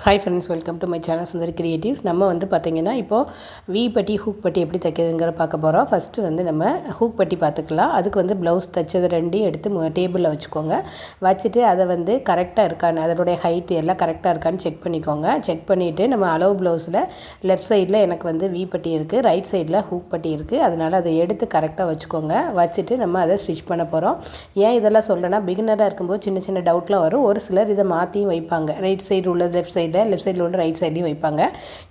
Hi friends, welcome to my channel Sundari creatives. நம்ம வந்து பார்த்திங்கன்னா இப்போது வி பட்டி ஹூக் பட்டி எப்படி தைக்கிறதுங்கிற பார்க்க போகிறோம். ஃபஸ்ட்டு வந்து நம்ம ஹூக் பட்டி பார்த்துக்கலாம். அதுக்கு வந்து ப்ளவுஸ் தைச்சது ரெண்டையும் எடுத்து டேபிளில் வச்சுக்கோங்க. வச்சுட்டு அதை வந்து கரெக்டாக இருக்கான்னு, அதனுடைய ஹைட்டு எல்லாம் கரெக்டாக இருக்கான்னு செக் பண்ணிக்கோங்க. செக் பண்ணிவிட்டு நம்ம அளவு ப்ளவுஸில் லெஃப்ட் சைடில் எனக்கு வந்து வி பட்டி இருக்குது, ரைட் சைடில் ஹூக் பட்டி இருக்குது. அதனால் அதை எடுத்து கரெக்டாக வச்சுக்கோங்க. வச்சுட்டு நம்ம அதை ஸ்டிச் பண்ண போகிறோம். ஏன் இதெல்லாம் சொல்லனா, பிகினராக இருக்கும்போது சின்ன சின்ன டவுட்லாம் வரும். ஒரு சிலர் இதை மாற்றியும் வைப்பாங்க. ரைட் சைடு உள்ளது லெஃப்ட் சைடில் உள்ள ரைட் சைட்லையும் வைப்பாங்க.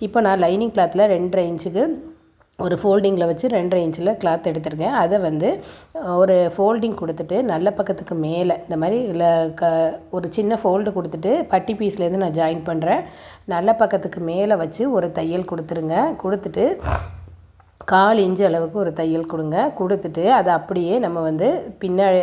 இப்போ நான் லைனிங் கிளாத்தில் 2.5 இன்ச்சுக்கு ஒரு ஃபோல்டிங்கில் வச்சு 2.5 இன்ச்சில் கிளாத் எடுத்துருக்கேன். அதை வந்து ஒரு ஃபோல்டிங் கொடுத்துட்டு நல்ல பக்கத்துக்கு மேலே இந்த மாதிரி ஒரு சின்ன ஃபோல்டு கொடுத்துட்டு பட்டி பீஸ்லேருந்து நான் ஜாயின் பண்ணுறேன். நல்ல பக்கத்துக்கு மேலே வச்சு ஒரு தையல் கொடுத்துருங்க. கொடுத்துட்டு 1/4 இன்ச்சு அளவுக்கு ஒரு தையல் கொடுங்க. கொடுத்துட்டு அதை அப்படியே நம்ம வந்து பின்னாடி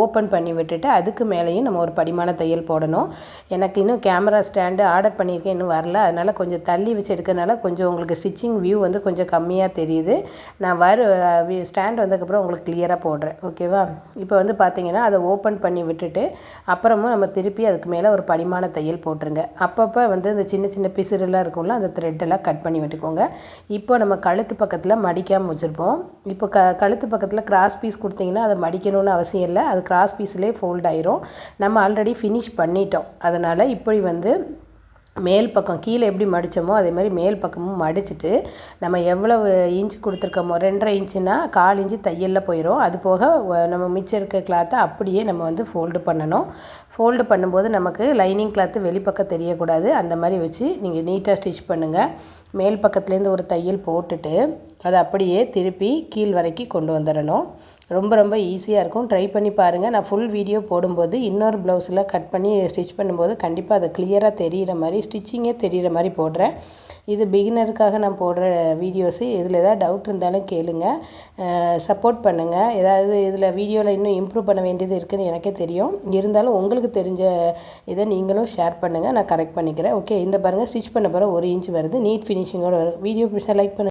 ஓப்பன் பண்ணி விட்டுட்டு அதுக்கு மேலேயும் நம்ம ஒரு படிமான தையல் போடணும். எனக்கு இன்னும் கேமரா ஸ்டாண்டு ஆர்டர் பண்ணியிருக்கேன், இன்னும் வரல. அதனால் கொஞ்சம் தள்ளி வச்சு எடுக்கிறதுனால கொஞ்சம் உங்களுக்கு ஸ்டிச்சிங் வியூ வந்து கொஞ்சம் கம்மியாக தெரியுது. நான் ஸ்டாண்ட் வந்ததுக்கப்புறம் உங்களுக்கு கிளியராக போடுறேன், ஓகேவா? இப்போ வந்து பார்த்திங்கன்னா அதை ஓப்பன் பண்ணி விட்டுட்டு அப்புறமும் நம்ம திருப்பி அதுக்கு மேலே ஒரு படிமான தையல் போட்டுருங்க. அப்பப்போ வந்து இந்த சின்ன சின்ன பிசுறுலாம் இருக்கும்ல, அந்த த்ரெட்டெல்லாம் கட் பண்ணி விட்டுக்கோங்க. இப்போ நம்ம கழுத்து பக்கத்தில் மடிக்காமல் வச்சுருப்போம். இப்போ கழுத்து பக்கத்தில் கிராஸ் பீஸ் கொடுத்திங்கன்னா அதை மடிக்கணும்னு அவசியம் இல்லை. அது கிராஸ் பீஸ்லேயே ஃபோல்ட் ஆயிரும். நம்ம ஆல்ரெடி ஃபினிஷ் பண்ணிட்டோம். அதனால் இப்படி வந்து மேல் பக்கம் கீழே எப்படி மடித்தோமோ அதே மாதிரி மேல் பக்கமும் மடிச்சுட்டு நம்ம எவ்வளவு இன்ச் கொடுத்துருக்கோமோ 2.5 இன்ச்சுனா 1/4 இன்ச்சு தையலில் போயிடும். அது போக நம்ம மிச்சம் இருக்க கிளாத்தை அப்படியே நம்ம வந்து ஃபோல்டு பண்ணணும். ஃபோல்டு பண்ணும்போது நமக்கு லைனிங் கிளாத்து வெளிப்பக்கம் தெரியக்கூடாது. அந்த மாதிரி வச்சு நீங்கள் நீட்டாக ஸ்டிச் பண்ணுங்கள். மேல் பக்கத்துலேருந்து ஒரு தையல் போட்டுட்டு அதை அப்படியே திருப்பி கீழ் வரைக்கும் கொண்டு வந்துடணும். ரொம்ப ரொம்ப ஈஸியாக இருக்கும். ட்ரை பண்ணி பாருங்கள். நான் ஃபுல் வீடியோ போடும்போது இன்னொரு ப்ளவுஸில் கட் பண்ணி ஸ்டிச் பண்ணும்போது கண்டிப்பாக அதை கிளியராக தெரிகிற மாதிரி, ஸ்டிச்சிங்கே தெரிகிற மாதிரி போடுறேன். இது பிகினருக்காக நான் போடுற வீடியோஸு. இதில் ஏதாவது டவுட் இருந்தாலும் கேளுங்கள், சப்போர்ட் பண்ணுங்கள். ஏதாவது இதில் வீடியோவில் இன்னும் இம்ப்ரூவ் பண்ண வேண்டியது இருக்குதுன்னு எனக்கே தெரியும். இருந்தாலும் உங்களுக்கு தெரிஞ்ச இதை நீங்களும் ஷேர் பண்ணுங்கள், நான் கரெக்ட் பண்ணிக்கிறேன். ஓகே, இந்த பாருங்கள், ஸ்டிச் பண்ண போகிற 1 இன்ச் வருது. நீட் ஃபினிஷிங்கோட வரும். வீடியோ பிடிச்சா லைக் பண்ணுங்கள்.